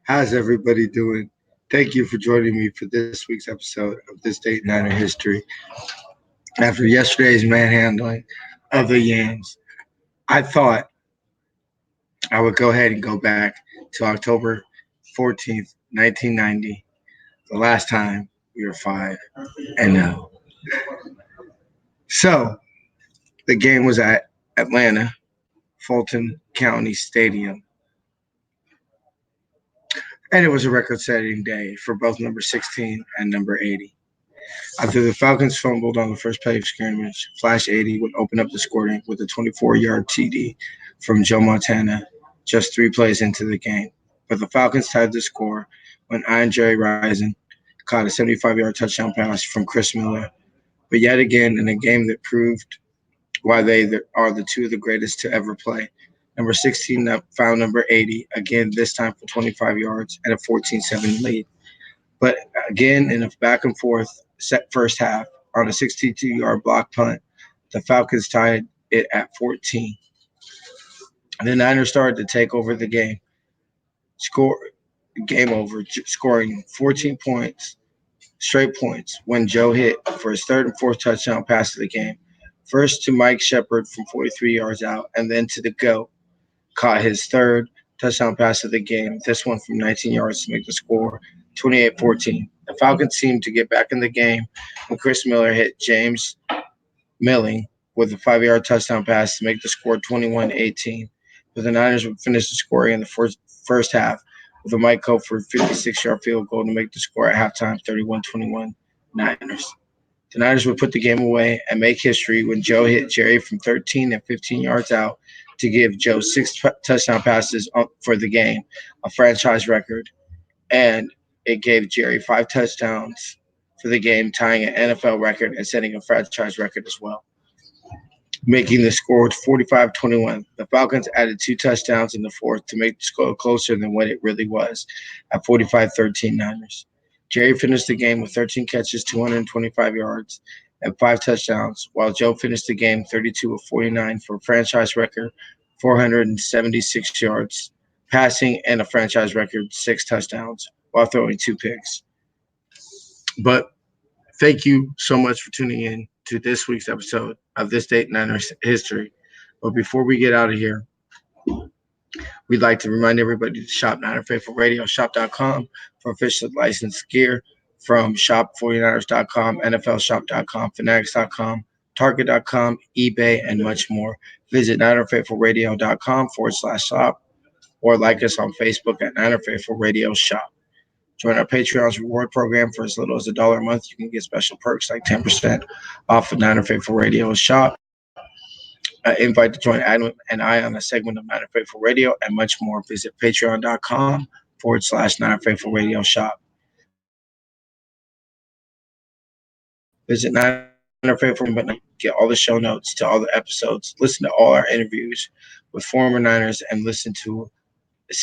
How's everybody doing? Thank you for joining me for this week's episode of This Date Niner History. After yesterday's manhandling of the Yams, I thought I would go ahead and go back to October 14th, 1990, the last time we were 5-0. So, the game was at Atlanta, Fulton County Stadium, and it was a record-setting day for both number 16 and number 80. After the Falcons fumbled on the first play of scrimmage, Flash 80 would open up the scoring with a 24-yard TD from Joe Montana just 3 plays into the game. But the Falcons tied the score when Iron Jerry Risen caught a 75-yard touchdown pass from Chris Miller. But yet again, in a game that proved why they are the two of the greatest to ever play, number 16 found number 80, again this time for 25 yards and a 14-7 lead. But again, in a back and forth first half, on a 62-yard block punt, the Falcons tied it at 14. The Niners started to take over the game. Game over, scoring 14 straight points, when Joe hit for his third and fourth touchdown pass of the game. First to Mike Shepard from 43 yards out, and then to the GOAT. Caught his third touchdown pass of the game, this one from 19 yards to make the score 28-14. The Falcons seemed to get back in the game when Chris Miller hit James Milling with a 5-yard touchdown pass to make the score 21-18. But the Niners would finish the scoring in the first half with a Mike Cofer 56-yard field goal to make the score at halftime 31-21 Niners. The Niners would put the game away and make history when Joe hit Jerry from 13 and 15 yards out to give Joe 6 touchdown passes for the game, a franchise record, and it gave Jerry 5 touchdowns for the game, tying an NFL record and setting a franchise record as well, making the score 45-21. The Falcons added 2 touchdowns in the fourth to make the score closer than what it really was at 45-13 Niners. Jerry finished the game with 13 catches, 225 yards, and 5 touchdowns, while Joe finished the game 32 of 49 for a franchise record, 476 yards passing, and a franchise record 6 touchdowns, while throwing 2 picks. But thank you so much for tuning in to this week's episode of This Date Niners History. But before we get out of here, we'd like to remind everybody to shop Niner Faithful Radio, shop.com for official licensed gear from shop49ers.com, NFLshop.com, Fanatics.com, Target.com, eBay, and much more. Visit NinerFaithfulRadio.com/shop or like us on Facebook at Niner Faithful Radio Shop. Join our Patreon's reward program for as little as $1 a month. You can get special perks like 10% off of Niner Faithful Radio Shop. Invite to join Adam and I on a segment of Niner Faithful Radio and much more. Visit patreon.com/Niner Faithful Radio Shop. Visit Niner Faithful, but get all the show notes to all the episodes, listen to all our interviews with former Niners, and listen to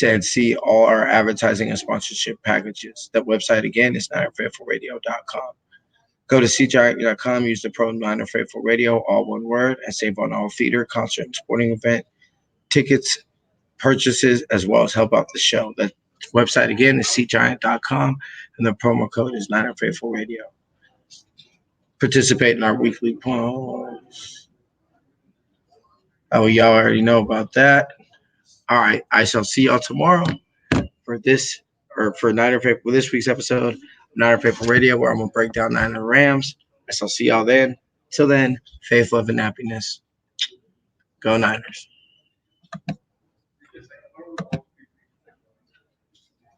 and see all our advertising and sponsorship packages. That website again is NinerFaithfulRadio.com. Go to cgiant.com, use the promo Niner Faithful Radio, all one word, and save on all theater, concert, and sporting event tickets, purchases, as well as help out the show. That website again is cgiant.com, and the promo code is Niner Faithful Radio. Participate in our weekly polls. Oh, y'all already know about that. All right, I shall see y'all tomorrow for this week's episode of Niner Faithful Radio, where I'm gonna break down Niner Rams. I shall see y'all then. Till then, faith, love, and happiness. Go Niners.